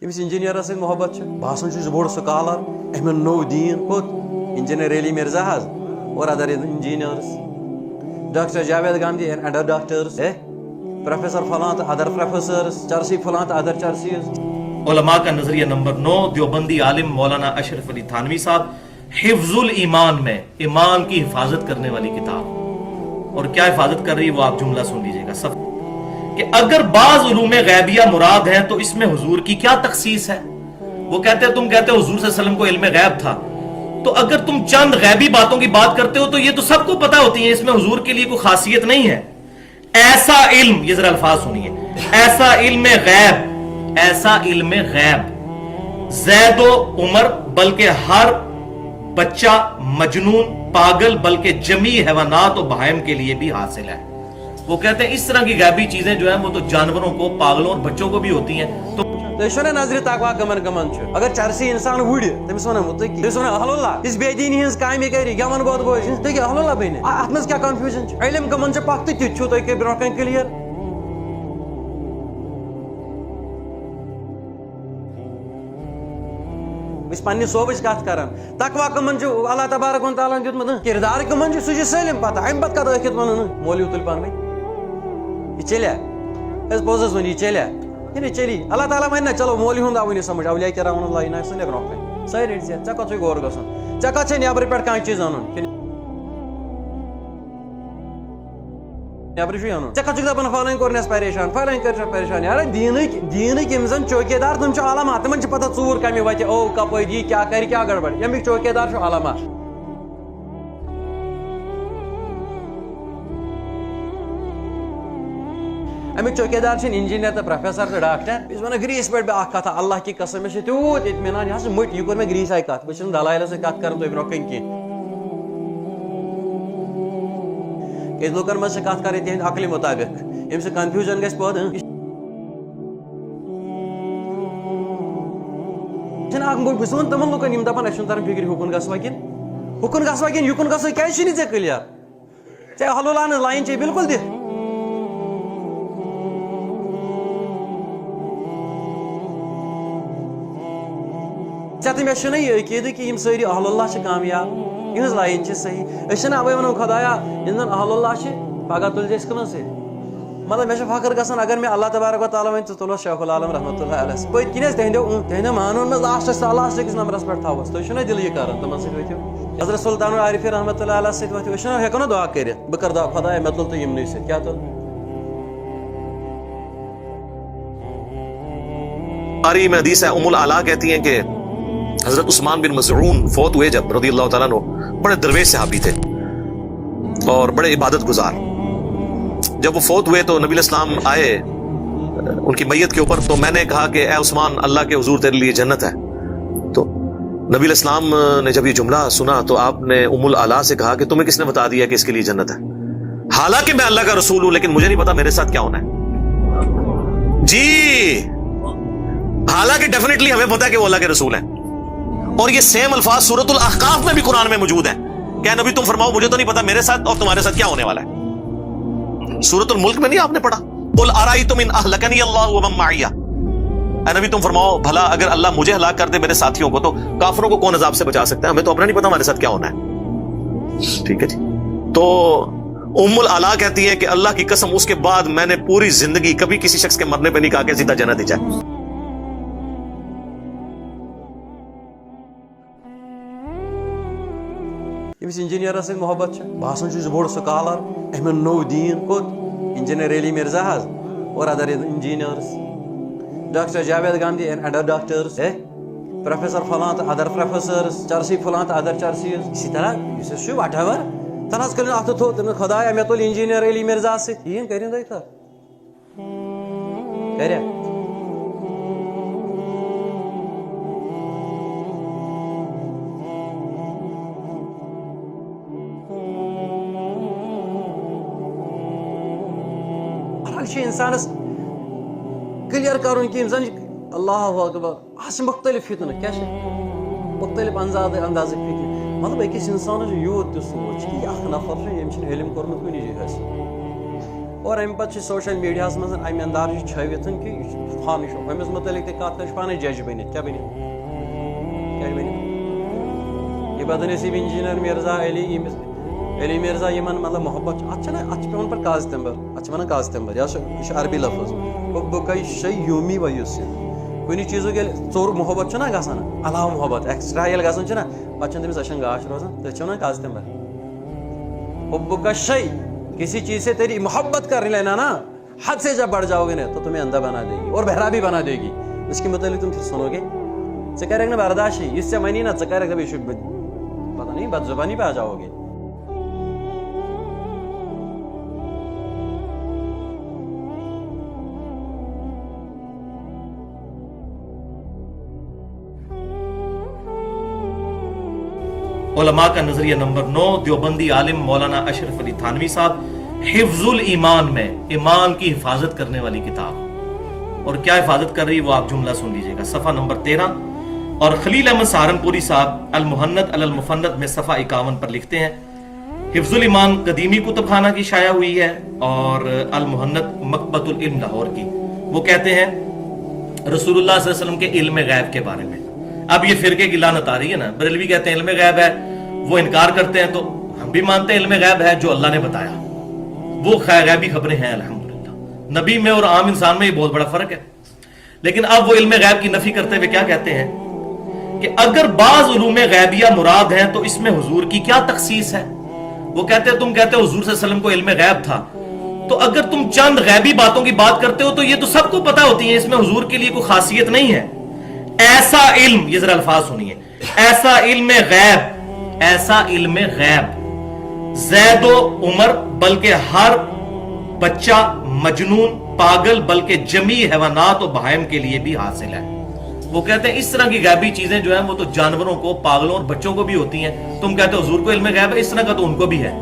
یمس engineer سے محبت باسان بوڑ سکالر امن نو دین کت انجینئر علی مرزا حض اور other engineers doctor Javed Gandhi and other doctors professor فلان تو ادر پروفیسرس چرسی فلان تو ادر چرسیز. علماء کا نظریہ نمبر 9 دیوبندی عالم مولانا اشرف علی تھانوی صاحب حفظ الایمان میں ایمان کی حفاظت کرنے والی کتاب. اور کیا حفاظت کر رہی ہے وہ آپ جملہ سن لیجئے گا کہ اگر بعض علوم غیبیہ مراد ہیں تو اس میں حضور کی کیا تخصیص ہے. وہ کہتے ہیں تم کہتے ہو حضور صلی اللہ علیہ وسلم کو علم غیب تھا، تو اگر تم چند غیبی باتوں کی بات کرتے ہو تو یہ تو سب کو پتہ ہوتی ہے، اس میں حضور کے لیے کوئی خاصیت نہیں ہے. ایسا علم، یہ ذرا الفاظ سنیے، ایسا علم غیب، ایسا علم غیب زید و عمر بلکہ ہر بچہ مجنون پاگل بلکہ جمیع حیوانات و بہائم کے لیے بھی حاصل ہے. وہ کہتے ہیں اس طرح کی غیبی چیزیں جو ہیں وہ تو جانوروں کو، پاگلوں اور بچوں کو بھی ہوتی ہیں. تو نظر تقوا کمن کمن اگر چرسی انسان وڑ تمس ونو اللہ اس بے دینی ہز کامہ کر گمن بود بوز تھی اللہ بن ات مز کیا کنفیوژن علم کمن پک تو تھی تھی برو کن کلیئر. پنہ صوبچ کت کران تقوا کمن اللہ تبارک و تعالیٰ دیتمت کردار کمن سہ سلم پتہ امہ پتہ کت ٲکھِتھ ون مولوی تل پانوی یہ چلیا پوزس ون یہ چلیا یہ چلی اللہ تعالیٰ ون نا چلو مولوی ہند آو سمجھ اولیاء کرام اللہ نا سن برو کن ساری رٹ ژے کت غور گژھُن ژے کت چھے نیبر پٮ۪ٹھ کانٛہہ چیٖز اَنُن نیبر چھُے اَنُن ژےٚ کت چھُکھ دپان فلٲنۍ کوٚر نس پریشان فلٲنۍ کٔرۍ پریشان یار دیٖنٕکۍ یِم زن چوکیدار تِم چھِ علامات تِمن چھِ پتہ ژوٗر کمہِ وتہِ او کپٲرۍ یہِ کیٛاہ کرِ کیٛاہ گڑبڑ ییٚمیُک چوکیدار چھُ علامات. امیک چوکیدار چھِ انجینئر تو پروفیسر تو ڈاکٹر. بہٕ چھُس ونان گریٖس پٮ۪ٹھ اکھ کتھ اللہ کی قسم مےٚ چھُ تیوٗت اطمینان یہِ حظ چھُ مٔٹۍ یہِ کوٚر مےٚ گریٖسے کتھ بہٕ چھُس نہٕ دلایلہٕ سۭتۍ کتھ کران تۄہہِ برونٛہہ کَنہِ کینٛہہ. کیٛازِ لُکن منٛز چھِ کتھ کرٕنۍ تِہنٛدِ عقلہِ مُطابق ییٚمہِ سۭتۍ کنفیوٗجن گژھِ پٲدٕ. چھُنہٕ اکھ بہٕ چھُس ونان تِمن لُکن یِم دپان اَسہِ چھُنہٕ تران فکرِ ہُکُن گژھوا کِنہٕ یُکُن گژھو کیٛازِ چھُنہٕ ژےٚ کٕلیر ژےٚ حلوٗلہ ہٕنٛز لایِن چھے بِلکُل دِتھ. ژےٚ تہٕ مےٚ چھُنہ یہِ عقیٖدٕ کہِ یِم سٲری اہل اللہ چھِ کامیاب یِہٕنٛز لایِن چھِ صحیح. أسۍ چھِنہ اَوَے وَنان خۄدایا یِم زن اہل اللہ چھِ پگاہ تُلۍ زِ أسۍ کٕمن سۭتۍ. مطلب مےٚ چھُ فخر گژھان اگر مےٚ اللہ تبارک و تعالیٰ وۄنۍ ژٕ تُلوس شیخ العالم رحمتہ اللہ علیہ پٔتۍ کِنۍ ٲسۍ تِہنٛدیو مانون منٛز لاسٹس أکِس نمبرس پٮ۪ٹھ تھاوس تُہۍ چھُو نا دِل یہِ کران تِمن سۭتۍ ؤتھِو. حضرت سلطان العارفین رحمتہ اللہ علیہ سۭتۍ ؤتھِو أسۍ چھِنہ ہٮ۪کو نا دعا کٔرِتھ بہٕ کرٕ دعا خۄدایا مےٚ تُل تہٕ یِمنٕے سۭتۍ کیٛاہ تُل. بخاری میں حدیث ہے ام العلا کہتی ہیں کہ حضرت عثمان بن مظعون فوت ہوئے جب رضی اللہ تعالیٰ عنہ، بڑے درویش صحابی تھے اور بڑے عبادت گزار. جب وہ فوت ہوئے تو نبی علیہ السلام آئے ان کی میت کے اوپر، تو میں نے کہا کہ اے عثمان اللہ کے حضور تیرے لیے جنت ہے. تو نبی علیہ السلام نے جب یہ جملہ سنا تو آپ نے ام العلا سے کہا کہ تمہیں کس نے بتا دیا کہ اس کے لیے جنت ہے؟ حالانکہ میں اللہ کا رسول ہوں لیکن مجھے نہیں پتا میرے ساتھ کیا ہونا ہے. جی حالانکہ ڈیفینیٹلی ہمیں پتا ہے کہ وہ اللہ کے رسول ہیں. اور یہ سیم الفاظ سورۃ الاحقاف میں بھی قرآن میں موجود ہیں کہ نبی تم فرماؤ مجھے تو نہیں پتا میرے ساتھ اور تمہارے ساتھ کیا ہونے والا ہے. سورۃ الملک میں نہیں آپ نے پڑھا قل ارأیتم ان اہلکنی اللہ ومن معی، اے نبی تم فرماؤ بھلا اگر اللہ مجھے ہلاک کر دے میرے ساتھیوں کو تو کافروں کو کون عذاب سے بچا سکتا ہے؟ ہمیں تو اپنا نہیں پتا ہمارے ساتھ کیا ہونا ہے. ٹھیک ہے جی. تو ام العلا کہتی ہے کہ اللہ کی قسم اس کے بعد میں نے پوری زندگی کبھی کسی شخص کے مرنے پہ نہیں کہا کہ سیدھا جنت ہی جائے. یمس انجینئر سۭتۍ محبت باسان بوڑ سکالر امن نو دین کت انجینئر علی مرزا حض اور other engineers doctor Javed Gandhi and other doctors professor فلان تو ادر پروفیسرس چرسی فلان تو ادر چرسیز. اسی طرح یس وٹ ایور تن حظ کٔرِن اتھٕ تھوٚد تٔمِس خۄدایا مےٚ تُل انجینئر علی مرزا سۭتۍ یِن کٔرِن تُہۍ کتھ کریا. انسانس کلیئر کرن کہ زن اللہ اکبر آس مختلف فتنہ کیا مختلف انداز فکر مطلب أکِس انسانس یوت تہِ سوچ کہ یہ اکھ نفر یم علم کورمت کُنی جایہِ حٲصِل اور ام پتہ سوشل میڈیا مز ام انداز چھوت کہ یہ فان امس متعلق کت کر پانے جج بنت کیا بنت یہ بدنصیب انجینئر مرزا علی مرزا یمن مطلب محبت ات پہ پر کاز تمبر ات ونان کاز تمبر یہ عربی لفظ بکے شی یومی ویوس کن چیزوں ژور محبت نا گھان علاوہ محبت ایکسٹرا یل گھان نا پتہ تمس اچھن گاش روزان تھی ونان کاز تمبر حب کا شی کسی چیز سے تیری محبت کر لینا نا حد سے جب بڑھ جاؤ گے نا تو تمہیں اندھا بنا دے گی اور بہرا بھی بنا دے گی. اس کے متعلق تم پھر سنو گے ژے کرے نا برداشت ہی اس سے منی نا ژے کرے کبھی پتہ نہیں بد زبانی پہ آ جاؤ گے. علماء کا نظریہ نمبر 9 دیوبندی عالم مولانا اشرف علی تھانوی صاحب حفظ الایمان میں ایمان کی حفاظت کرنے والی کتاب. اور کیا حفاظت کر رہی وہ آپ جملہ سن لیجئے گا صفحہ نمبر 13. اور خلیل احمد سہارنپوری صاحب المحنت علی المفند میں صفحہ 51 پر لکھتے ہیں حفظ الایمان قدیمی کتب خانہ کی شائع ہوئی ہے اور المحنت مکتبۃ العلم لاہور کی. وہ کہتے ہیں رسول اللہ صلی اللہ علیہ وسلم کے علم غیب کے بارے میں. اب یہ فرقے کی لعنت آ رہی ہے نا, بریلوی کہتے ہیں علم غیب ہے, وہ انکار کرتے ہیں, تو ہم بھی مانتے ہیں علم غیب ہے جو اللہ نے بتایا, وہ غیبی خبریں ہیں الحمدللہ. نبی میں اور عام انسان میں یہ بہت بڑا فرق ہے. لیکن اب وہ علم غیب کی نفی کرتے ہوئے کیا کہتے ہیں کہ اگر بعض علوم غیبیہ مراد ہیں تو اس میں حضور کی کیا تخصیص ہے. وہ کہتے ہیں تم کہتے ہو حضور صلی اللہ علیہ وسلم کو علم غیب تھا, تو اگر تم چند غیبی باتوں کی بات کرتے ہو تو یہ تو سب کو پتہ ہوتی ہے, اس میں حضور کے لیے کوئی خاصیت نہیں ہے. ایسا علم, یہ ذرا الفاظ سنیے, ایسا علم غیب, ایسا علم غیب زید و عمر بلکہ ہر بچہ مجنون پاگل بلکہ جمیع حیوانات و بہائم کے لیے بھی حاصل ہے. وہ کہتے ہیں اس طرح کی غیبی چیزیں جو ہیں وہ تو جانوروں کو, پاگلوں اور بچوں کو بھی ہوتی ہیں. تم کہتے ہو حضور کو علم غیب ہے, اس طرح کا تو ان کو بھی ہے.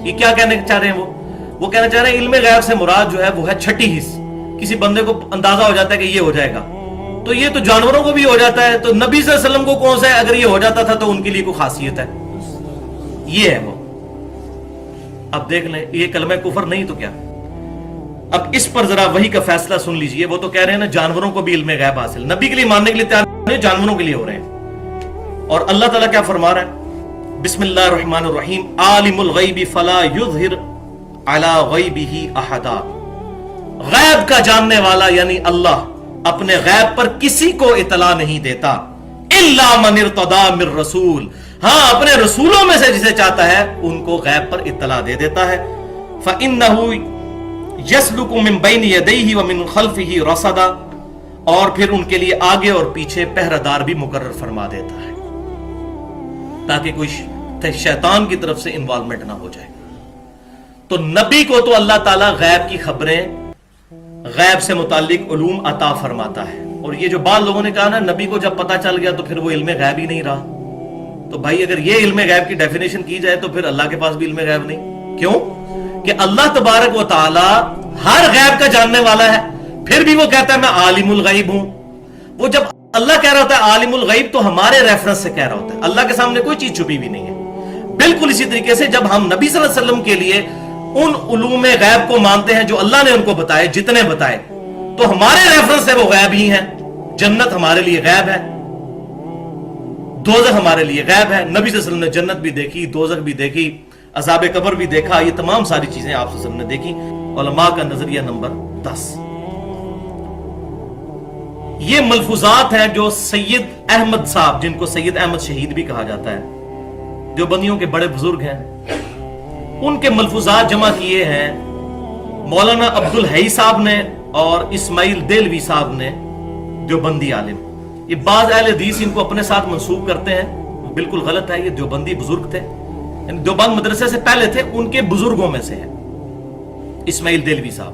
یہ کیا کہنے چاہ رہے ہیں وہ کہنا چاہ رہے ہیں علم غیب سے مراد جو ہے وہ ہے چھٹی حص. کسی بندے کو اندازہ ہو جاتا ہے کہ یہ ہو جائے گا, تو یہ تو جانوروں کو بھی ہو جاتا ہے, تو نبی صلی اللہ علیہ وسلم کو کون سا ہے, اگر یہ ہو جاتا تھا تو ان کے لیے کوئی خاصیت ہے. یہ ہے وہ. اب دیکھ لیں, یہ کلمہ کفر نہیں تو کیا. اب اس پر ذرا وحی کا فیصلہ سن لیجئے. وہ تو کہہ رہے ہیں نا جانوروں کو بھی علم غیب حاصل, نبی کے لیے ماننے کے لیے تیار نہیں, جانوروں کے لیے ہو رہے ہیں. اور اللہ تعالیٰ کیا فرما رہا ہے, بسم اللہ الرحمن الرحیم, عالم الغیب فلا یظہر علی غیبہ احدا. غیب کا جاننے والا یعنی اللہ اپنے غیب پر کسی کو اطلاع نہیں دیتا, الا من ارتضی من رسول, ہاں اپنے رسولوں میں سے جسے چاہتا ہے ان کو غیب پر اطلاع دے دیتا ہے. فإنہ یسلک من بین یدیہ ومن خلفہ رصدا, اور پھر ان کے لیے آگے اور پیچھے پہرہ دار بھی مقرر فرما دیتا ہے تاکہ کوئی شیطان کی طرف سے انوالومنٹ نہ ہو جائے. تو نبی کو تو اللہ تعالیٰ غیب کی خبریں, غیب سے متعلق علوم عطا فرماتا ہے. اور یہ جو بعض لوگوں نے کہا نا نبی کو جب پتا چل گیا تو پھر وہ علم غیب ہی نہیں رہا, تو بھائی اگر یہ علم غیب کی ڈیفینیشن کی جائے تو پھر اللہ کے پاس بھی علم غیب نہیں. کیوں کہ اللہ تبارک و تعالی ہر غیب کا جاننے والا ہے, پھر بھی وہ کہتا ہے میں عالم الغیب ہوں. وہ جب اللہ کہہ رہا ہوتا ہے عالم الغیب تو ہمارے ریفرنس سے کہہ رہا ہوتا ہے, اللہ کے سامنے کوئی چیز چھپی بھی نہیں ہے. بالکل اسی طریقے سے جب ہم نبی صلی اللہ علیہ وسلم کے لیے ان علوم غیب کو مانتے ہیں جو اللہ نے ان کو بتائے, جتنے بتائے, تو ہمارے ریفرنس سے وہ غیب ہی ہیں. جنت ہمارے لیے غیب ہے, دوزخ ہمارے لیے غیب ہے. نبی صلی اللہ علیہ وسلم نے جنت بھی دیکھی, دوزخ بھی دیکھی, عذاب قبر بھی دیکھا, یہ تمام ساری چیزیں آپ صلی اللہ علیہ وسلم نے دیکھی. علماء کا نظریہ نمبر 10. یہ ملفوظات ہیں جو سید احمد صاحب, جن کو سید احمد شہید بھی کہا جاتا ہے, دیوبندیوں کے بڑے بزرگ ہیں, ان کے ملفوظات جمع کیے ہیں مولانا عبدالحی صاحب نے اور اسماعیل دہلوی صاحب نے, دیوبندی عالم. یہ بعض اہل حدیث ان کو اپنے ساتھ منسوب کرتے ہیں, بالکل غلط ہے. یہ دیوبندی بزرگ تھے, یعنی دیوبند مدرسے سے پہلے تھے, ان کے بزرگوں میں سے ہے اسماعیل دہلوی صاحب.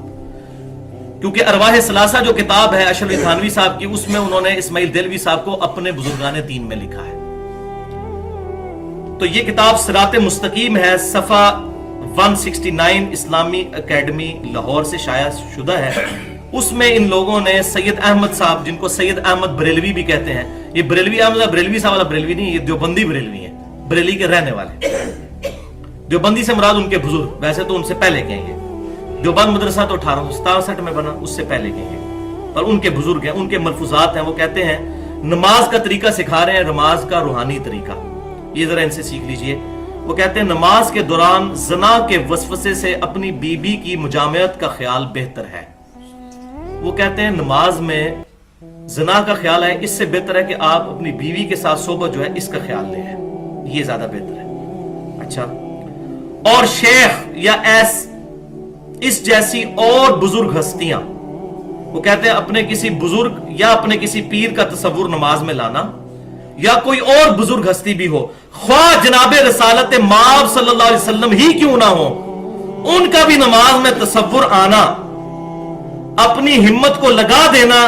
کیونکہ ارواح ثلاثہ جو کتاب ہے اشرف علی تھانوی صاحب کی, اس میں انہوں نے اسماعیل دہلوی صاحب کو اپنے بزرگان دین میں لکھا ہے. تو یہ کتاب صراط مستقیم ہے, صفحہ 169, اسلامی اکیڈمی لاہور سے شائع شدہ ہے. اس میں ان لوگوں نے سید احمد صاحب, جن کو سید احمد بریلوی بھی کہتے ہیں, یہ بریلوی احمد بریلوی صاحب والا بریلوی نہیں, یہ دیوبندی بریلوی ہیں, بریلی کے رہنے والے. دیوبندی سے مراد ان کے بزرگ, ویسے تو ان سے پہلے کہیں گے. देवबंद मदरसा तो 1867 में बना, उससे पहले के हैं, पर उनके बुजुर्ग हैं, उनके मलफूजात हैं, वो कहते हैं नमाज का तरीका सिखा रहे हैं, नमाज का रूहानी तरीका, ये जरा इनसे सीख लीजिए। वो कहते हैं नमाज के दौरान जना के वसवसे से अपनी बीबी की मुजामत का ख्याल बेहतर है। वो कहते हैं नमाज में जना का ख्याल है, इससे बेहतर है कि आप अपनी बीवी के साथ सोबत जो है इसका ख्याल लें, ये ज्यादा बेहतर है। अच्छा, और शेख या इस जैसी और बुजुर्ग हस्तियां, वो कहते हैं अपने किसी बुजुर्ग या अपने किसी पीर का तस्वुर नमाज में लाना, या कोई और बुजुर्ग हस्ती भी हो, ख्वाह जनाबे रसालत माब सल्लल्लाहु अलैहि वसल्लम ही क्यों ना हो, उनका भी नमाज में तस्वुर आना, अपनी हिम्मत को लगा देना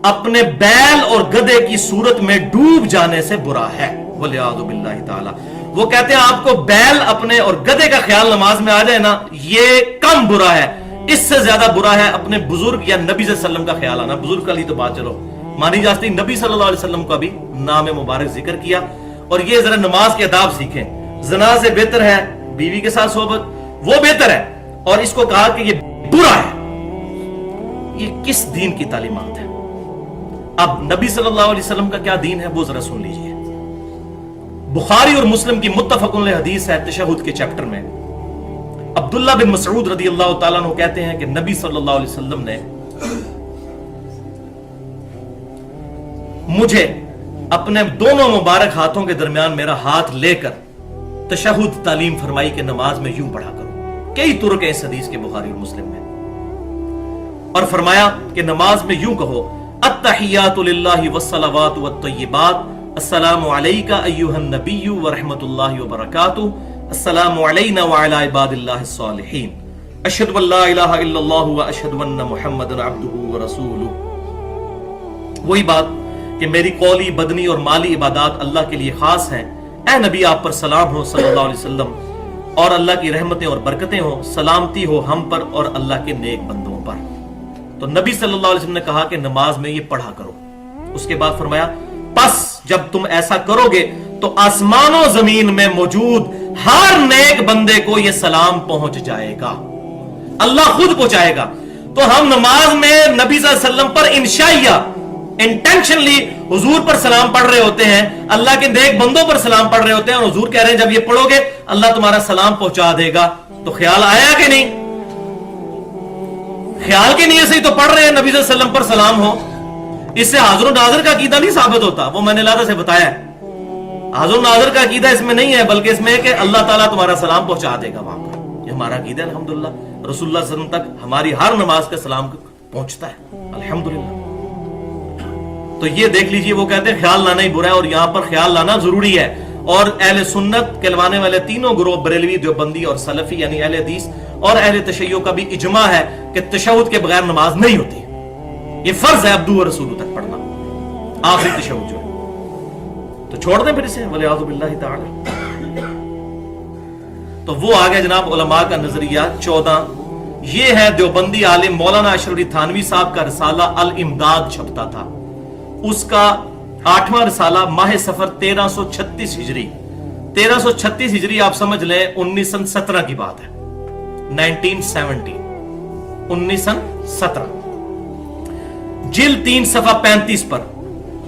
अपने बैल और गधे की सूरत में डूब जाने से बुरा है। वलियादु बिल्लाहि ताला। वो कहते हैं आपको बैल अपने और गधे का ख्याल नमाज में आ जाए ना, ये कम बुरा है, इससे ज्यादा बुरा है अपने बुजुर्ग या नबी सल्लल्लाहु अलैहि वसल्लम का ख्याल आना। बुजुर्ग का ली तो बात चलो मानी जाती, नबी सल्लल्लाहु अलैहि वसल्लम का भी नाम मुबारक जिक्र किया। और ये जरा नमाज के आदाब सीखें, जना से बेहतर है बीवी के साथ सोबत, वो बेहतर है, और इसको कहा कि ये बुरा है। ये किस दीन की तालीमात है? अब नबी सल्लल्लाहु अलैहि वसल्लम का क्या दीन है वो जरा सुन लीजिए। बुखारी और मुस्लिम की मुत्तफकुन अलैह हदीस है तशहुद के चैप्टर में, अब्दुल्लाह बिन मसऊद रदियल्लाहु ताला अन्हु कहते हैं कि नबी सल्लल्लाहु अलैहि वसल्लम ने मुझे अपने दोनों मुबारक हाथों के दरमियान मेरा हाथ लेकर तशहुद तालीम फरमाई कि नमाज में यूं पढ़ा करो। कई तुरक है इस हदीस के बुखारी और मुस्लिम में, और फरमाया कि नमाज में यूं कहो अत्तहियातु लिल्लाहि वस्सलावातु वत्तय्यिबात, अस्सलामु अलैका अय्युहन नबिय्यु व रहमतुल्लाहि व बरकातुहू, अस्सलामु अलैना व अला इबादिल्लाहिस सालिहीन, अशहदु अल्ला इलाहा इल्लल्लाहु व अशहदु अन्ना मुहम्मदन अब्दुहु व रसूलुहू। वही बात कि मेरी कौली, बदनी और माली इबादत अल्लाह के लिए खास हैं। ए नबी आप पर सलाम हो सल्लल्लाहु अलैहि वसल्लम, और अल्लाह की रहमतें और बरकतें हो, सलामती हो हम पर और अल्लाह के नेक बंदों पर। तो नबी सल्लल्लाहु अलैहि वसल्लम ने कहा कि नमाज में ये पढ़ा करो। उसके बाद फरमाया बस जब तुम ऐसा करोगे तो आसमानों जमीन में मौजूद हर नेक बंदे को यह सलाम पहुंच जाएगा, अल्लाह खुद पहुंचाएगा। तो हम नमाज में नबी सल्लल्लाहु अलैहि वसल्लम पर इंशाइया इंटेंशनली हुजूर पर सलाम पढ़ रहे होते हैं, अल्लाह के नेक बंदों पर सलाम पढ़ रहे होते हैं, और हुजूर कह रहे हैं जब ये पढ़ोगे अल्लाह तुम्हारा सलाम पहुंचा देगा। तो ख्याल आया कि नहीं? ख्याल के नियत से ही तो पढ़ रहे हैं नबी सल्लल्लाहु अलैहि वसल्लम पर सलाम हो। इससे हाज़िर नाज़िर का अकीदा नहीं साबित होता, वो मैंने लादा से बताया है। हाज़िर नाज़िर का अकीदा इसमें नहीं है, बल्कि इसमें है कि अल्लाह ताला तुम्हारा सलाम पहुंचा देगा वहां पर। ये हमारा अकीदा है अल्हम्दुलिल्लाह। रसूलुल्लाह सल्लल्लाहु अलैहि वसल्लम तक हमारी हर नमाज का सलाम पहुंचता है अल्हम्दुलिल्लाह। तो ये देख लीजिए, वो कहते हैं ख्याल लाना ही बुरा है, और यहां पर ख्याल लाना जरूरी है। और अहले सुन्नत कहलवाने वाले तीनों ग्रोह, बरेलवी, देवबंदी और सलफी यानी अहले हदीस और अहले तशय्युअ का भी इजमा है कि तशहुद के बगैर नमाज नहीं होती। ये फर्ज है अब्दू व रसूलू तक पढ़ना, आखिरी तशहुद जो है। तो छोड़ दें फिर इसे, वलियाज़ु बिल्लाहि ताला। तो वो आ गया जनाब उलमा का नजरिया 14। ये है देवबंदी आलिम मौलाना अशरफ अली थानवी साहब का रिसाला अल इमदाद छपता था, उसका 8वां रिसाला माह सफर 1336 हिजरी। 1336 हिजरी आप समझ लें 1917 की बात है, 1917 1917, जिल 3 सफा 35 पर।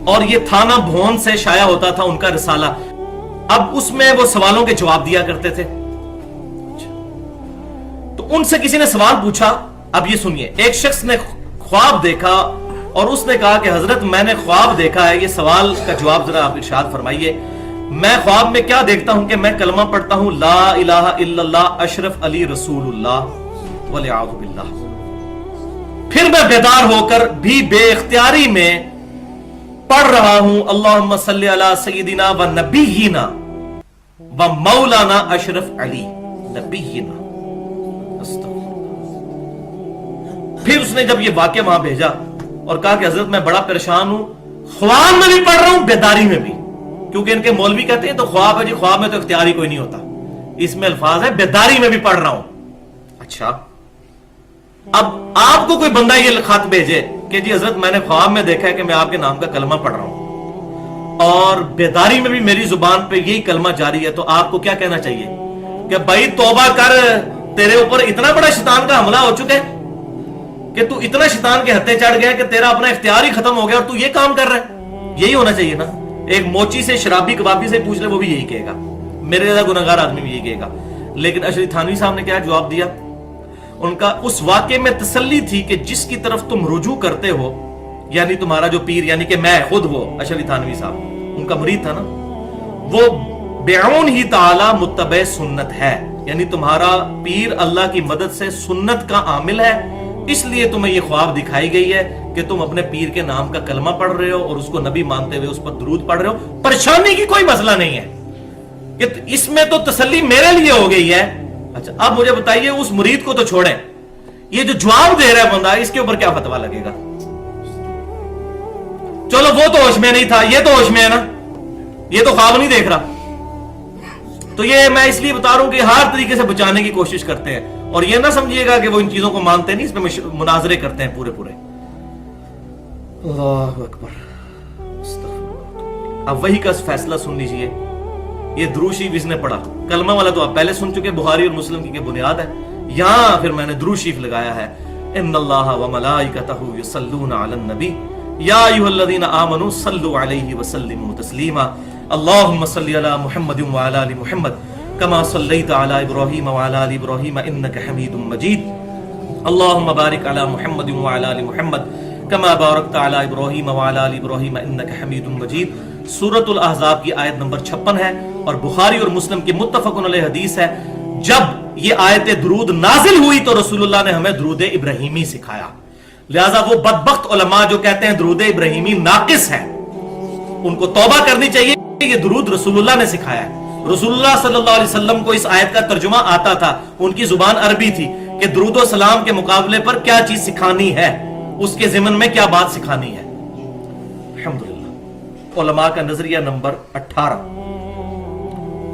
और ये थाना भवन से शाया होता था उनका रिसाला। अब उसमें वो सवालों के जवाब दिया करते थे। तो उनसे किसी ने सवाल पूछा, अब ये सुनिए, एक शख्स ने ख्वाब देखा और उसने कहा कि हजरत मैंने ख्वाब देखा है, ये सवाल का जवाब जरा आप इरशाद फरमाइए। मैं ख्वाब में क्या देखता हूं कि मैं कलमा पढ़ता हूं ला इलाहा इल्लल्लाह अशरफ अली रसूलुल्लाह वलियाज़ु बिल्लाह। फिर मैं बेदार होकर भी बेइख्तियारी में पढ़ रहा हूं अल्लाहुम्मा सल्ली अला सय्यिदिना व नबिय्यिना व मौलाना अशरफ अली नबिय्यिना। फिर उसने जब ये वाक्य वहां भेजा और कहा कि हजरत मैं बड़ा परेशान हूं, ख्वाब में भी पढ़ रहा हूं बेदारी में भी, क्योंकि इनके मौलवी कहते हैं तो ख्वाब है जी, ख्वाब में तो इख्तियारी कोई नहीं होता, इसमें अल्फाज है बेदारी में भी पढ़ रहा हूं। अच्छा, अब आपको कोई बंदा ये खत भेजे कि जी हजरत मैंने ख्वाब में देखा है कि मैं आपके नाम का कलमा पढ़ रहा हूं और बेदारी में भी मेरी जुबान पे यही कलमा जारी है, तो आपको क्या कहना चाहिए कि भाई तौबा कर, तेरे ऊपर इतना बड़ा शैतान का हमला हो चुका है कि तू इतना शैतान के हत्थे चढ़ गया कि तेरा अपना इख्तियार ही खत्म हो गया और तू ये काम कर रहा है। यही होना चाहिए ना। एक मोची से, शराबी कबाबी से पूछ ले, वो भी यही कहेगा, मेरे ज्यादा गुनहगार आदमी भी यही कहेगा। लेकिन अशरफ थानवी साहब ने क्या जवाब दिया? उनका उस वाकये में तसल्ली थी कि जिसकी तरफ तुम रुजू करते हो, यानी तुम्हारा जो पीर, यानी कि मैं खुद, वो अशरफ थानवी साहब उनका मुरीद था ना, वो बेऊन ही ताला मुत्तबे सुन्नत है, यानी तुम्हारा पीर अल्लाह की मदद से सुन्नत का आमिल है। इसलिए तुम्हें यह ख्वाब दिखाई गई है कि तुम अपने पीर के नाम का कलमा पढ़ रहे हो और उसको नबी मानते हुए उस पर दुरूद पढ़ रहे हो। परेशानी की कोई मसला नहीं है कि इसमें तो तसल्ली मेरे लिए हो गई है। अच्छा, अब मुझे बताइए, उस मुरीद को तो छोड़ें, ये जो जवाब दे रहा है बंदा, इसके ऊपर क्या फतवा लगेगा? चलो वो तो होश में नहीं था, ये तो होश में है ना, ये तो ख्वाब नहीं देख रहा। तो ये मैं इसलिए बता रहा हूं कि हर तरीके से बचाने की कोशिश करते हैं, और ये ना समझिएगा कि वो इन चीजों को मानते नहीं, इसमें मुनाजरे करते हैं पूरे पूरे। अल्लाहु अकबर। अब वही का फैसला सुन लीजिए। ये दुरूद शरीफ इसने पढ़ा, कलमा वाला तो आप पहले सुन चुके, बुखारी और मुस्लिम की बुनियाद है। यहां फिर मैंने दुरूद शरीफ लगाया है, इन्नल्लाह व मलाइकतहु युसल्लूना अलन नबी या अय्युहल्लज़ीना आमनू सल्लु अलैहि व सल्लिमू तस्लीमा अल्लाहुम्मा सल्लि अला मुहम्मदिन व अला आलि मुहम्मद कमा सल्लैता अला इब्राहीम व अला आलि इब्राहीम इन्नका हमीदुम मजीद अल्लाहुम्मा बारिक अला मुहम्मदिन व अला आलि मुहम्मद कमा बारकता अला इब्राहीम व अला आलि इब्राहीम इन्नका हमीदुम मजीद। सूरतुल अहज़ाब की आयत नंबर 56 है और बुखारी और मुस्लिम की मुत्तफ़क़ुन अलैह हदीस है। जब ये आयत दुरूद नाजिल हुई तो रसूलुल्लाह ने हमें दुरूद इब्राहीमी सिखाया। लिहाजा वो बदबख्त उलमा जो कहते हैं दुरूद इब्राहीमी नाकिस है, उनको तौबा करनी चाहिए। ये दुरूद रसूलुल्लाह ने सिखाया है। रसूलुल्लाह सल्लल्लाहु अलैहि वसल्लम को इस आयत का तर्जुमा आता था, उनकी जुबान अरबी थी कि दुरूद और सलाम के मुकाबले पर क्या चीज सिखानी है, उसके ज़िमन में क्या बात सिखानी है। अल्हम्दुलिल्लाह। उलमा का नजरिया नंबर 18,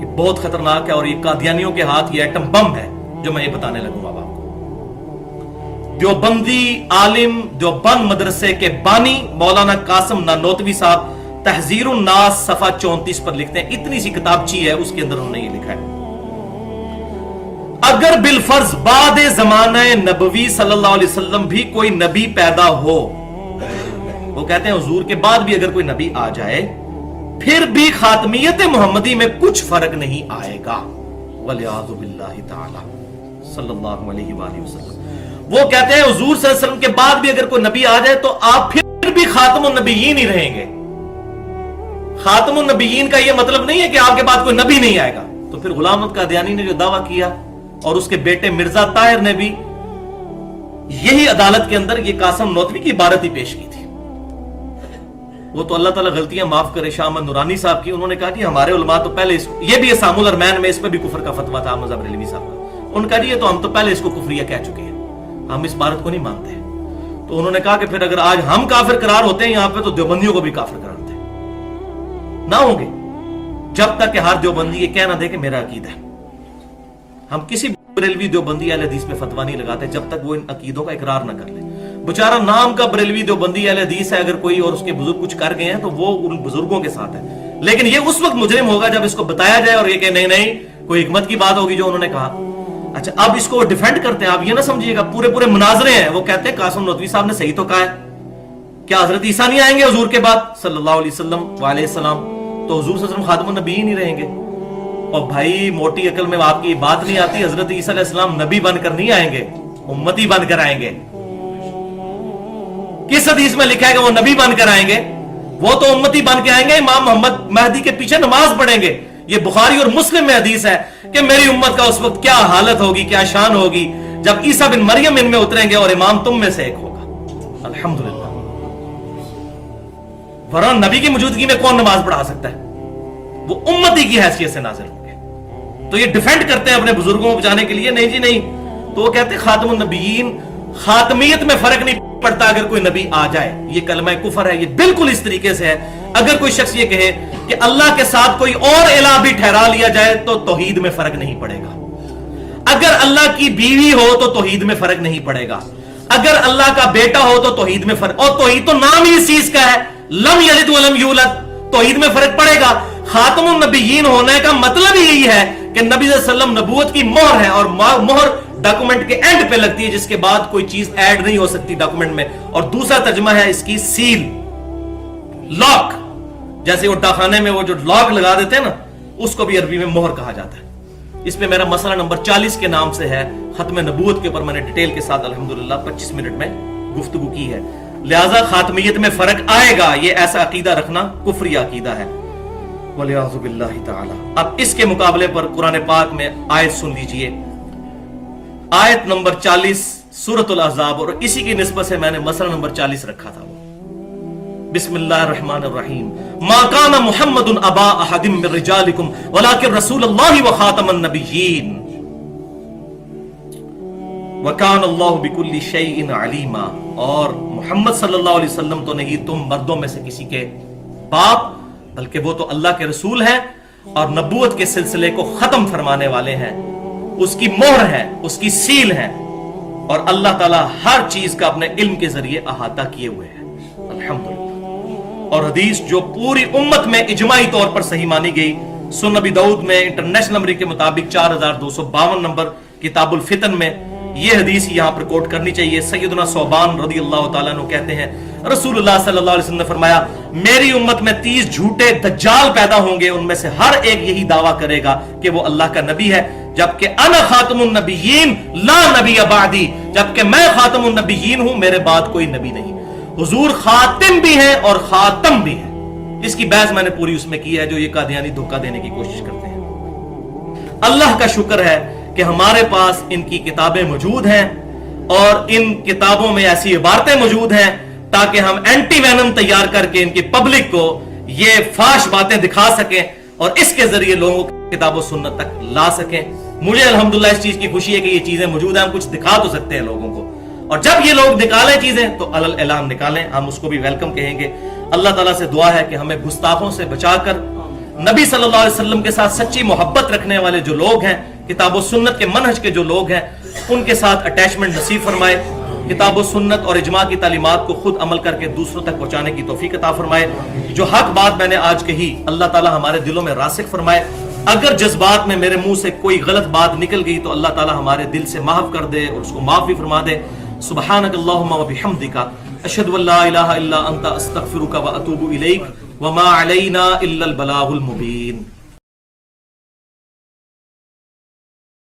ये बहुत खतरनाक है और ये कादियानियों के हाथ ये एटम बम है जो मैं ये बताने लगूंगा आपको। देवबंदी आलिम, देवबंद मदरसे के बानी मौलाना कासिम नानोतवी साहब तहजीरुन नास सफा 34 पर लिखते हैं, इतनी सी किताबची है, उसके अंदर उन्होंने ये लिखा है, अगर बिलफर्ज बाद ज़माना नबवी सल्लल्लाहु अलैहि वसल्लम भी कोई नबी पैदा हो, वो कहते हैं हुजूर के बाद भी अगर कोई नबी आ जाए, फिर भी खातमियत मोहम्मदी में कुछ फर्क नहीं आएगा। वलियाज़ु बिल्लाहि ताला सल्लल्लाहु अलैहि वसल्लम। वो कहते हैं हुजूर सल्लल्लाहु अलैहि वसल्लम के बाद भी अगर कोई नबी आ जाए तो आप फिर भी खातमुन नबिय्यीन ही रहेंगे। खातमुन नबिय्यीन का यह मतलब नहीं है कि आपके बाद कोई नबी नहीं आएगा। तो फिर गुलाम अहमद कादियानी ने जो दावा किया और उसके बेटे मिर्जा ताहिर ने भी यही अदालत के अंदर ये कासिम नौतवी की इबारत ही पेश की थी। वो तो अल्लाह ताला गलतियां माफ करे, शाह अहमद नूरानी साहब की, उन्होंने कहा कि हमारे उलमा तो पहले ये भी सामुल अरमैन में इस पर भी कुफर का फतवा था मज़हब रिलवी साहब का, उनका जी तो हम तो पहले इसको कुफरिया कह चुके हैं, हम इस बात को नहीं मानते। तो उन्होंने कहा कि फिर अगर आज हम काफिर करार होते हैं यहां पे तो देवबंदियों को भी काफिर करार ना होंगे, जब तक कि हर देवबंदी ये कहना दे कि मेरा अकीदा है। हम किसी बरेलवी देवबंदी अहले हदीस में फतवा नहीं लगाते जब तक वो इन अकीदों का इकरार ना कर ले। बेचारा नाम का बरेलवी देवबंदी अहले हदीस है, अगर कोई और उसके बुजुर्ग कुछ कर गए हैं तो वो उन बुजुर्गों के साथ है, लेकिन ये उस वक्त मुजरिम होगा जब इसको बताया जाए और ये कहे नहीं नहीं कोई हिकमत की बात होगी जो उन्होंने कहा। अच्छा, अब इसको डिफेंड करते हैं, आप ये ना समझिएगा पूरे पूरे मुनाजरे हैं। वो कहते हैं कासिम नदवी साहब ने सही तो कहा है, क्या हजरत ईसा नहीं आएंगे हुजूर के बाद सल्लल्लाहु अलैहि वसल्लम वालेसलाम, तो हुजूर सल्लल्लाहु अलैहि वसल्लम खातमुन नबी ही नहीं रहेंगे। और भाई मोटी अकल में आपकी बात नहीं आती, हजरत ईसा अलैहिस्सलाम नबी बनकर नहीं आएंगे, उम्मती बनकर आएंगे। किस हदीस में लिखा है कि वो नबी बनकर आएंगे? वो तो उम्मती बन के आएंगे, इमाम मोहम्मद महदी के पीछे नमाज पढ़ेंगे। ये बुखारी और मुस्लिम में हदीस है कि मेरी उम्मत का उस वक्त क्या हालत होगी, क्या शान होगी जब ईसा बिन मरियम इनमें उतरेंगे और इमाम तुम में से एक होगा। अल्हम्दुलिल्लाह। वरना नबी की मौजूदगी में कौन नमाज पढ़ा सकता है? वो उम्मती की हैसियत से नाज़िल होंगे। तो ये डिफेंड करते हैं अपने बुजुर्गों को बचाने के लिए, नहीं जी नहीं। तो वो कहते हैं खातमुन नबिय्यीन, खातमियत में फर्क नहीं पड़ता अगर कोई नबी आ जाए, ये कलमा कुफर है। ये बिल्कुल इस तरीके से है, अगर कोई शख्स ये कहे कि अल्लाह के साथ कोई और इलाह भी ठहरा लिया जाए तो तौहीद में फर्क नहीं पड़ेगा। अगर अल्लाह की बीवी हो तो तौहीद में फर्क नहीं पड़ेगा। अगर अल्लाह का बेटा हो तो तौहीद में फर्क, और तौहीद तो नाम ही इस चीज का है, लम यलिद व लम यूलद, तौहीद में फर्क पड़ेगा। खातमुन नबिय्यीन होने का मतलब ही यही है कि नबी सल्लल्लाहु अलैहि वसल्लम नबूवत की मोहर है और मोहर डॉक्यूमेंट के एंड पे लगती है, जिसके बाद कोई चीज ऐड नहीं हो सकती डॉक्यूमेंट में। और दूसरा तर्जमा है इसकी सील, लॉक। जैसे वो डाकखाने में वो जो लॉक लगा देते हैं ना, उसको भी अरबी में मोहर कहा जाता है। इस पे मेरा मसला नंबर 40 के नाम से है, खत्म नबूवत के ऊपर मैंने डिटेल के साथ अल्हम्दुलिल्लाह 25 मिनट में गुफ्तगू की है। लिहाजा खातमियत में फर्क आएगा, ये ऐसा अकीदा रखना कुफरी अकीदा है, वलियाज़ु बिल्लाहि ताला। अब इसके मुकाबले पर कुरान पाक में आयत सुन लीजिए, आयत नंबर 40 सूरतुल अहज़ाब, और इसी की निस्बत से मैंने मसला नंबर 40 रखा था। बिस्मिल्लाहिर्रहमानिर्रहीम। मा काना मुहम्मदुन अबा अहदिम मिन रिजालिकुम वलाकिन रसूलुल्लाहि व खातमन नबिय्यीन व कान अल्लाहु बिकुल्लि शैइन अलीमा। और मोहम्मद सल्लल्लाहु अलैहि वसल्लम तो नहीं तुम मर्दों में से किसी के बाप, बल्कि वो तो अल्लाह के रसूल हैं और नबूवत के सिलसिले को खत्म फरमाने वाले हैं, उसकी मोहर है, उसकी सील है, और अल्लाह ताला हर चीज का अपने इल्म के जरिए अहाता किए हुए हैं। अल्हम्दुलिल्लाह। और हदीस जो पूरी उम्मत में इजमाई तौर पर सही मानी गई, सुन नबी दाऊद में इंटरनेशनल नंबर के मुताबिक 4252 नंबर किताबुल फितन में ये हदीस यहां पर कोट करनी चाहिए। सैयदना सौबान रदी अल्लाह तआला अन्हु कहते हैं, रसूलुल्लाह सल्लल्लाहु अलैहि वसल्लम ने फरमाया, मेरी उम्मत में 30 झूठे दज्जाल पैदा होंगे, उनमें से हर एक यही दावा करेगा कि वो अल्लाह का नबी है, जबकि अना खातमुन नबिय्यीन ला नबी बादी, जबकि मैं खातमुन नबिय्यीन हूं, मेरे बाद कोई नबी नहीं। हुजूर खातिम भी है और खातम भी है। इसकी बहस मैंने पूरी उसमें की है, जो ये कादियानी धोखा देने की कोशिश करते हैं। अल्लाह का शुक्र है कि हमारे पास इनकी किताबें मौजूद हैं, और इन किताबों में ऐसी इबारतें मौजूद हैं ताकि हम एंटी वेनम तैयार करके इनकी पब्लिक को ये फाश बातें दिखा सकें और इसके जरिए लोगों को किताबों सुन्नत तक ला सकें। मुझे अल्हम्दुलिल्लाह इस चीज की खुशी है कि ये चीजें मौजूद हैं, हम कुछ दिखा तो सकते हैं लोगों को, और जब ये लोग निकालें चीजें तो अलल ऐलान निकालें, हम उसको भी वेलकम कहेंगे। अल्लाह ताला से दुआ है कि हमें गुस्ताखों से बचाकर नबी सल्लल्लाहु अलैहि वसल्लम के साथ सच्ची मोहब्बत रखने वाले जो लोग हैं, किताब सुन्नत के मनहज के जो लोग हैं, उनके साथ अटैचमेंट नसीब फरमाए, किताब सुन्नत और इजमा की तालीमात को खुद अमल करके दूसरों तक पहुंचाने की तौफीक अता फरमाए। जो हक बात मैंने आज कही, अल्लाह ताला हमारे दिलों में रासिख फरमाए। अगर जज्बात में मेरे मुंह से कोई गलत बात निकल गई तो अल्लाह ताला हमारे दिल से माफ कर दे और उसको माफ भी फरमा दे। सुब्हानक अल्लाहुम्मा व बिहम्दिका अशहदु अल्ला इलाहा इल्ला अंता अस्तगफिरुका व अतूबु इलैक व मा अलैना इल्लल बलागुल मुबीन।